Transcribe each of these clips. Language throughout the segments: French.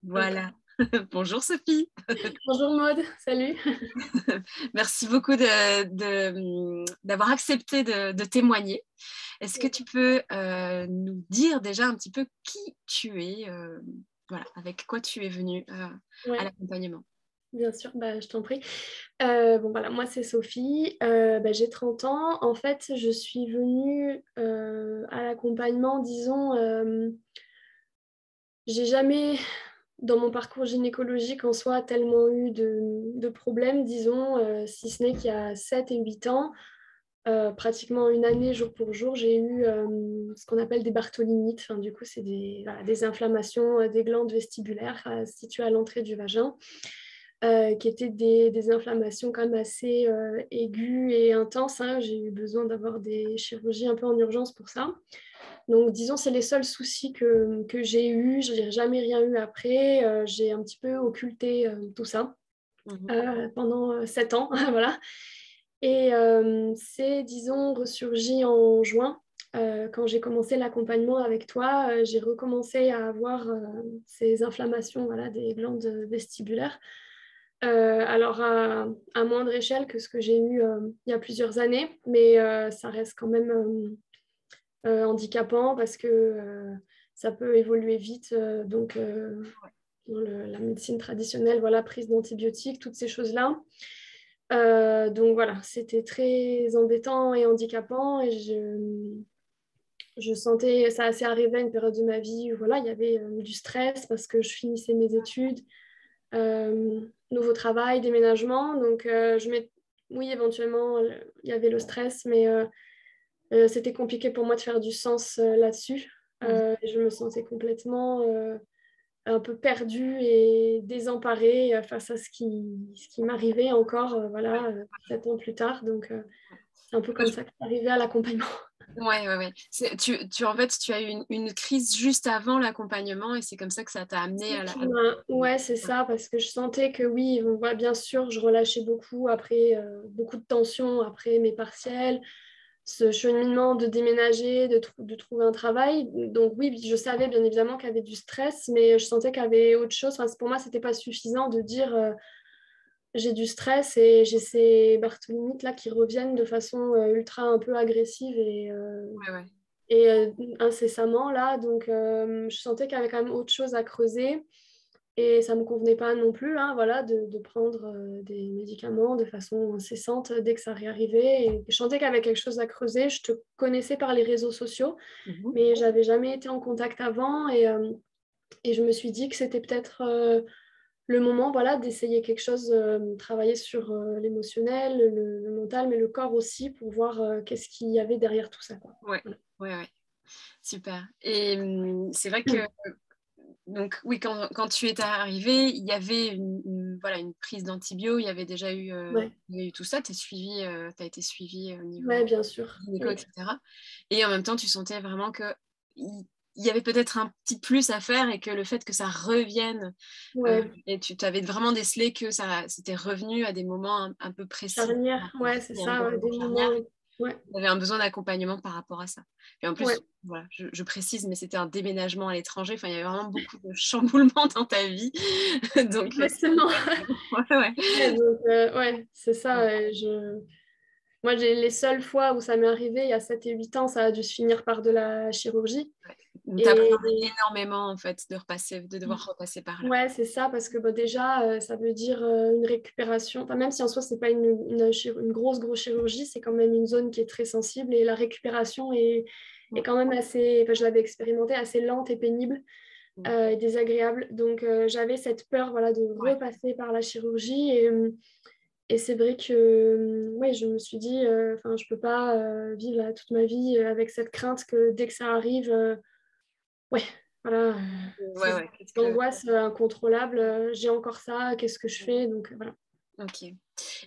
Voilà. Bonjour Sophie. Bonjour Maud, salut. Merci beaucoup d'avoir accepté de témoigner. Est-ce que tu peux nous dire déjà un petit peu qui tu es, voilà, avec quoi tu es venue à Ouais, l'accompagnement? bien sûr, je t'en prie. Bon, voilà, moi c'est Sophie, j'ai 30 ans. En fait, je suis venue à l'accompagnement, disons, j'ai jamais, dans mon parcours gynécologique en soi, tellement eu de problèmes, disons, si ce n'est qu'il y a 7 et 8 ans, pratiquement une année jour pour jour, j'ai eu ce qu'on appelle des bartholinites. Enfin, du coup, c'est des inflammations des glandes vestibulaires situées à l'entrée du vagin, qui étaient des inflammations quand même assez aiguës et intenses, hein. J'ai eu besoin d'avoir des chirurgies un peu en urgence pour ça. Donc, disons, c'est les seuls soucis que j'ai eus. Je n'ai jamais rien eu après. J'ai un petit peu occulté tout ça pendant 7 ans. Voilà. Et c'est, disons, ressurgi en juin. Quand j'ai commencé l'accompagnement avec toi, j'ai recommencé à avoir ces inflammations, voilà, des glandes vestibulaires. Alors à moindre échelle que ce que j'ai eu il y a plusieurs années, mais ça reste quand même handicapant parce que ça peut évoluer vite. Donc dans la médecine traditionnelle, voilà, prise d'antibiotiques, toutes ces choses-là. Donc voilà, c'était très embêtant et handicapant et je sentais, ça s'est arrivé à une période de ma vie où voilà, il y avait du stress parce que je finissais mes études, nouveau travail, déménagement. Donc oui, éventuellement, il y avait le stress, mais c'était compliqué pour moi de faire du sens là-dessus. Je me sentais complètement un peu perdue et désemparée face à ce qui m'arrivait encore, voilà, 7 ans plus tard. Donc, c'est un peu comme ça que c'est arrivé à l'accompagnement. Ouais, ouais, ouais. En fait, tu as eu une crise juste avant l'accompagnement et c'est comme ça que ça t'a amené à la... Ouais, c'est ça, parce que je sentais que oui, on voit bien sûr, je relâchais beaucoup après, beaucoup de tensions après mes partiels, ce cheminement de déménager, de trouver un travail. Donc oui, je savais bien évidemment qu'il y avait du stress, mais je sentais qu'il y avait autre chose. Enfin, pour moi, c'était pas suffisant de dire j'ai du stress et j'ai ces bartholinites là qui reviennent de façon ultra un peu agressive Ouais, ouais. et incessamment là. Donc je sentais qu'il y avait quand même autre chose à creuser. Et ça ne me convenait pas non plus, hein, voilà, de prendre des médicaments de façon incessante dès que ça réarrivait. Et je sentais qu'il y avait quelque chose à creuser. Je te connaissais par les réseaux sociaux, Mhm. mais j'avais jamais été en contact avant. Et je me suis dit que c'était peut-être le moment, voilà, d'essayer quelque chose, travailler sur l'émotionnel, le mental, mais le corps aussi, pour voir qu'est-ce qu'il y avait derrière tout ça, quoi. Ouais, Voilà. ouais, ouais. Super. Et c'est vrai que donc oui, quand tu étais arrivée, il y avait voilà, une prise d'antibio, Ouais, il y a eu tout ça, tu as été suivie au niveau ouais, bien sûr. gynéco, Oui. etc. Et en même temps, tu sentais vraiment que il y avait peut-être un petit plus à faire et que le fait que ça revienne, Ouais. et tu avais vraiment décelé que ça c'était revenu à des moments un peu précis Charnière, dans ta ouais, vie, c'est il y a des ça, moments des charnières. moments. Ouais, Tu avais un besoin d'accompagnement par rapport à ça. Et en plus, ouais. voilà, je précise, mais c'était un déménagement à l'étranger. Enfin, il y avait vraiment beaucoup de chamboulements dans ta vie. Donc, Exactement. ouais, ouais. Ouais, donc, ouais, c'est ça. Moi, les seules fois où ça m'est arrivé, il y a 7 et 8 ans, ça a dû se finir par de la chirurgie. Donc, Et t'appréhendais énormément, en fait, de devoir repasser par là. ouais, c'est ça, parce que déjà, ça veut dire une récupération. Enfin, même si en soi, c'est pas une grosse chirurgie, c'est quand même une zone qui est très sensible et la récupération est quand même assez, enfin, je l'avais expérimenté, assez lente et pénible. Et désagréable. Donc j'avais cette peur, voilà, de Ouais, repasser par la chirurgie et c'est vrai que ouais, je me suis dit, enfin, je peux pas vivre là, toute ma vie avec cette crainte que dès que ça arrive, ouais, voilà, ouais, cette ouais. angoisse incontrôlable, j'ai encore ça, qu'est-ce que je fais? Donc voilà. Ok.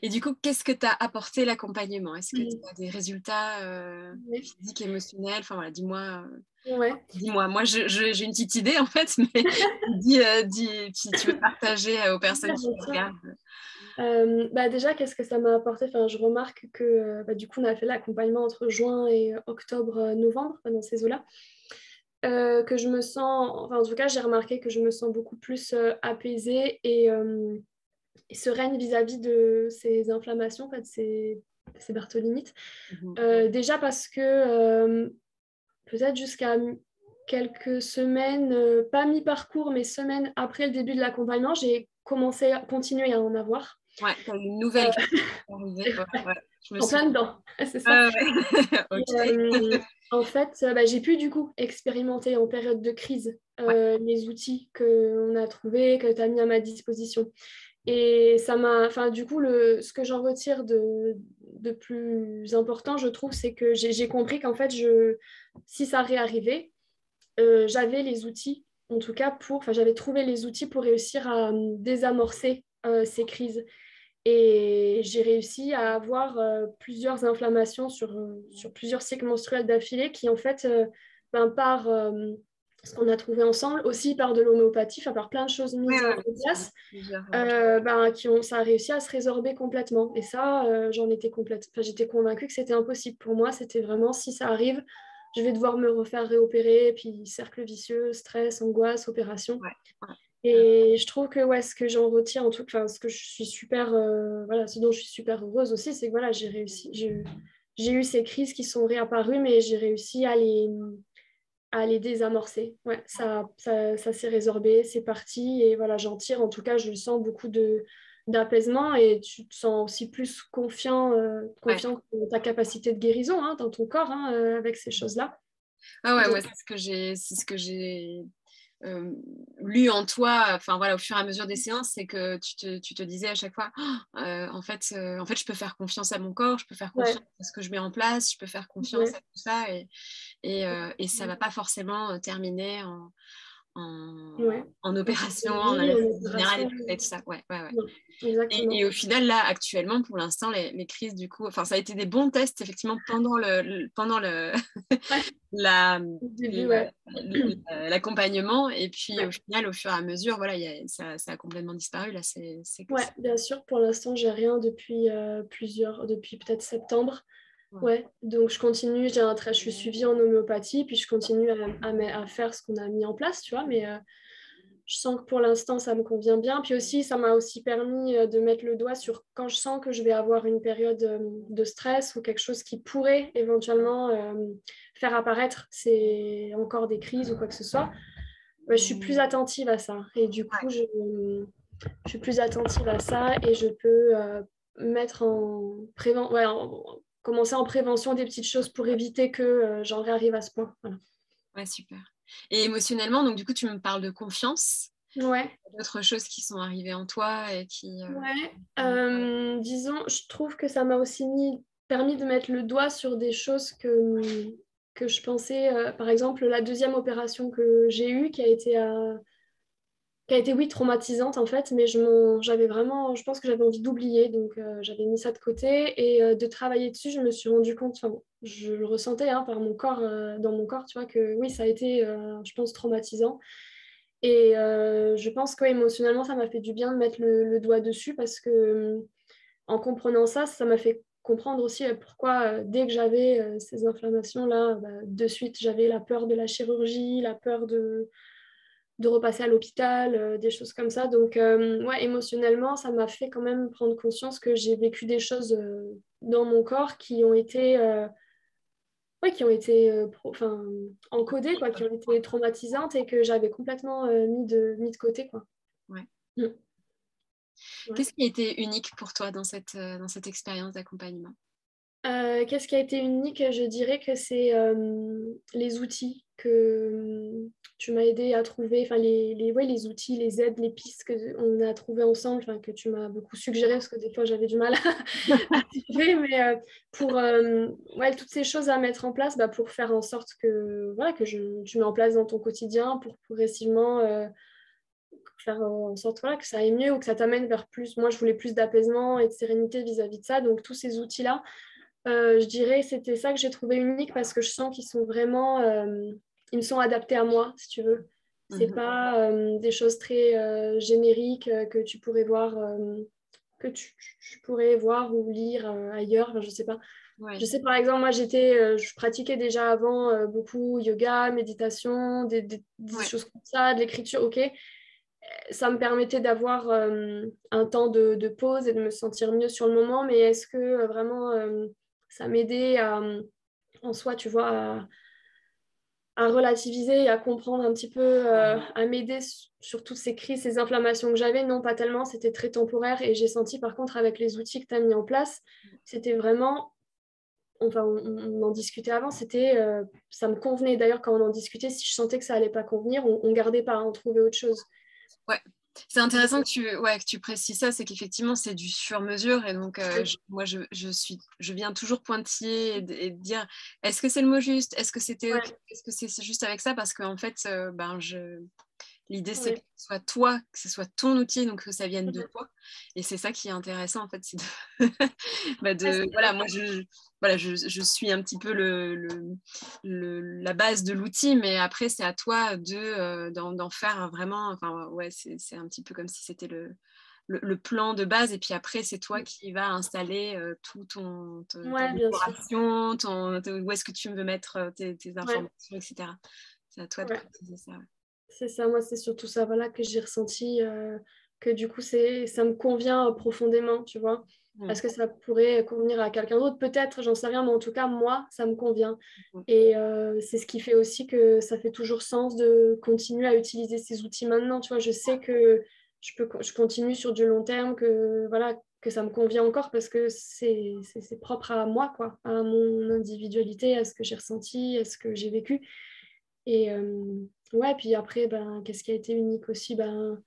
Et du coup, qu'est-ce que t'a apporté l'accompagnement? Est-ce que tu Mm. as des résultats Ouais. physiques, émotionnels? Enfin, voilà, dis-moi. Ouais. Dis-moi, moi j'ai une petite idée en fait, mais dis si tu veux partager aux personnes Ouais, qui bien sûr. regardent. Déjà, qu'est-ce que ça m'a apporté? Enfin, je remarque que du coup, on a fait l'accompagnement entre juin et octobre, novembre, dans ces eaux-là. que je me sens, enfin en tout cas j'ai remarqué que je me sens beaucoup plus apaisée et sereine vis-à-vis de ces inflammations, en fait, ces bartholinites. Déjà parce que peut-être jusqu'à quelques semaines, pas mi-parcours, mais semaines après le début de l'accompagnement, j'ai continué à en avoir. Ouais, t'as une nouvelle qui est arrivée. Ouais, je me En plein souviens. dedans, c'est ça. Ouais. Et, Ok. en fait, j'ai pu du coup expérimenter en période de crise Ouais, les outils qu'on a trouvés, que tu as mis à ma disposition. Et ça m'a, enfin, du coup, ce que j'en retire de plus important, je trouve, c'est que j'ai compris qu'en fait, si ça réarrivait, j'avais les outils, en tout cas, j'avais trouvé les outils pour réussir à désamorcer ces crises. Et j'ai réussi à avoir plusieurs inflammations sur plusieurs cycles menstruels d'affilée qui, en fait, par ce qu'on a trouvé ensemble, aussi par de l'homéopathie, enfin, par plein de choses ouais, mises en ouais. place, Plusieurs, ça a réussi à se résorber complètement. Et ça, j'étais convaincue que c'était impossible pour moi. C'était vraiment, si ça arrive, je vais devoir me refaire réopérer, puis cercle vicieux, stress, angoisse, opération. ouais, ouais. Et je trouve que ouais, ce que j'en retiens, ce que je suis super, voilà, ce dont je suis super heureuse aussi, c'est que voilà, j'ai eu ces crises qui sont réapparues, mais j'ai réussi à les désamorcer. Ouais, ça s'est résorbé, c'est parti, et voilà, j'en tire. En tout cas, je sens beaucoup d'apaisement et tu te sens aussi plus Ouais. confiant dans ta capacité de guérison, hein, dans ton corps, hein, avec ces choses-là. Ah ouais, Donc, moi, c'est ce que j'ai euh, lu en toi, enfin voilà, au fur et à mesure des séances, c'est que tu te disais à chaque fois, en fait, je peux faire confiance à mon corps, je peux faire ouais, confiance à ce que je mets en place, je peux faire confiance ouais, à tout ça, et ça va pas forcément terminer ouais. en En opération, en chirurgie, en anesthésie générale opération. et tout ça. Ouais, ouais, ouais. Non, exactement. Et au final, là, actuellement, pour l'instant, les crises, du coup, enfin, ça a été des bons tests, effectivement, pendant Ouais, la, au début, la- ouais. l'accompagnement. Et puis, au Ouais. final, au fur et à mesure, voilà, ça a complètement disparu. Là, Ouais, bien sûr, pour l'instant, j'ai rien depuis depuis peut-être septembre. ouais. Ouais, donc je continue, je suis suivie en homéopathie, puis je continue à faire ce qu'on a mis en place, tu vois, mais je sens que pour l'instant, ça me convient bien. Puis aussi, ça m'a aussi permis de mettre le doigt sur quand je sens que je vais avoir une période de stress ou quelque chose qui pourrait éventuellement faire apparaître encore des crises ou quoi que ce soit. Ouais, je suis plus attentive à ça. Et du coup, je suis plus attentive à ça et je peux mettre commencer en prévention des petites choses pour éviter que j'en réarrive à ce point. Voilà. Ouais, super. Et émotionnellement, donc, du coup, tu me parles de confiance. Ouais, D'autres choses qui sont arrivées en toi et qui. ouais. Disons, je trouve que ça m'a aussi permis de mettre le doigt sur des choses que je pensais, par exemple, la deuxième opération que j'ai eue, qui a été, oui, traumatisante en fait, mais je pense que j'avais envie d'oublier, donc j'avais mis ça de côté et de travailler dessus, je me suis rendu compte, enfin, bon, je le ressentais hein, par mon corps, dans mon corps, tu vois, que oui, ça a été, je pense, traumatisant. Et je pense que émotionnellement, ça m'a fait du bien de mettre le doigt dessus parce que en comprenant ça, ça m'a fait comprendre aussi pourquoi, dès que j'avais ces inflammations-là, de suite, j'avais la peur de la chirurgie, la peur de repasser à l'hôpital, des choses comme ça. Donc, ouais, émotionnellement, ça m'a fait quand même prendre conscience que j'ai vécu des choses dans mon corps qui ont été, ouais, encodées, quoi, qui ont été traumatisantes et que j'avais complètement mis de côté, quoi. Ouais. Mm. Ouais. Qu'est-ce qui a été unique pour toi dans cette expérience d'accompagnement? Qu'est-ce qui a été unique? Je dirais que c'est les outils que tu m'as aidé à trouver, enfin ouais, les outils, les aides, les pistes qu'on a trouvées ensemble, enfin, que tu m'as beaucoup suggéré parce que des fois j'avais du mal à trouver, mais pour ouais, toutes ces choses à mettre en place pour faire en sorte que, voilà, tu mets en place dans ton quotidien pour progressivement faire en sorte voilà, que ça aille mieux ou que ça t'amène vers plus. Moi, je voulais plus d'apaisement et de sérénité vis-à-vis de ça, donc tous ces outils-là. Je dirais que c'était ça que j'ai trouvé unique parce que je sens qu'ils sont vraiment, ils me sont adaptés à moi, si tu veux. C'est Mhm. pas des choses très génériques que tu pourrais voir ou lire ailleurs, enfin, je sais pas. Je Oui, sais, par exemple, moi, je pratiquais déjà avant beaucoup yoga, méditation, des oui, choses comme ça, de l'écriture, ok. Ça me permettait d'avoir un temps de pause et de me sentir mieux sur le moment, mais est-ce que vraiment ça m'aidait en soi, tu vois, à relativiser et à comprendre un petit peu, à m'aider sur toutes ces crises, ces inflammations que j'avais? Non, pas tellement, c'était très temporaire et j'ai senti par contre avec les outils que tu as mis en place, c'était vraiment enfin, on en discutait avant, ça me convenait. D'ailleurs, quand on en discutait, si je sentais que ça allait pas convenir, on gardait pas, on trouvait autre chose. ouais. C'est intéressant que tu précises ça, c'est qu'effectivement c'est du sur-mesure et donc moi je viens toujours pointiller et de dire est-ce que c'est le mot juste, est-ce que c'était ok, Ouais, est-ce que c'est juste avec ça parce qu'en fait l'idée c'est que ouais, ce soit toi, que ce soit ton outil, donc que ça vienne de ouais. toi. Et c'est ça qui est intéressant en fait, c'est Ouais, voilà, moi voilà, je suis un petit peu la base de l'outil, mais après c'est à toi d'en faire vraiment, enfin ouais, c'est un petit peu comme si c'était le plan de base, et puis après c'est toi qui vas installer tout ta ouais, bien sûr. décoration, où est-ce que tu veux mettre tes Ouais, informations, etc. C'est à toi de ouais. préciser ça. C'est ça, moi, c'est surtout ça, voilà, que j'ai ressenti, que du coup, ça me convient profondément, tu vois. Ouais. Est-ce que ça pourrait convenir à quelqu'un d'autre? Peut-être, j'en sais rien, mais en tout cas, moi, ça me convient. Mm. Et c'est ce qui fait aussi que ça fait toujours sens de continuer à utiliser ces outils maintenant, tu vois. Je sais que je continue sur du long terme, que, voilà, que ça me convient encore parce que c'est propre à moi, quoi, à mon individualité, à ce que j'ai ressenti, à ce que j'ai vécu. Et ouais, puis après, ben, qu'est-ce qui a été unique aussi? Ben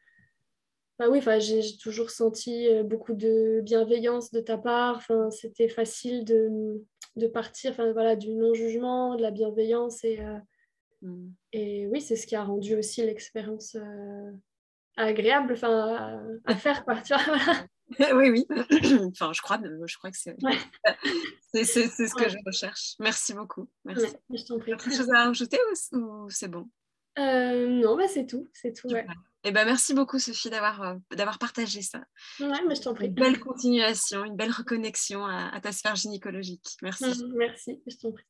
oui, enfin, j'ai toujours senti beaucoup de bienveillance de ta part. Enfin, c'était facile de partir, enfin, voilà, du non-jugement, de la bienveillance. Mm. Et oui, c'est ce qui a rendu aussi l'expérience agréable, enfin, à faire, quoi. Tu vois, voilà. Oui, oui. Enfin, je crois que Ouais, c'est ce que ouais, je recherche. Merci beaucoup. Merci. ouais, je t'en T'as prie. autre chose à rajouter ou c'est bon? Non, bah, c'est tout, ouais. Super. Eh ben, merci beaucoup, Sophie, d'avoir partagé ça. Ouais, mais je t'en prie. Une belle continuation, une belle reconnexion à ta sphère gynécologique. Merci. Merci, je t'en prie.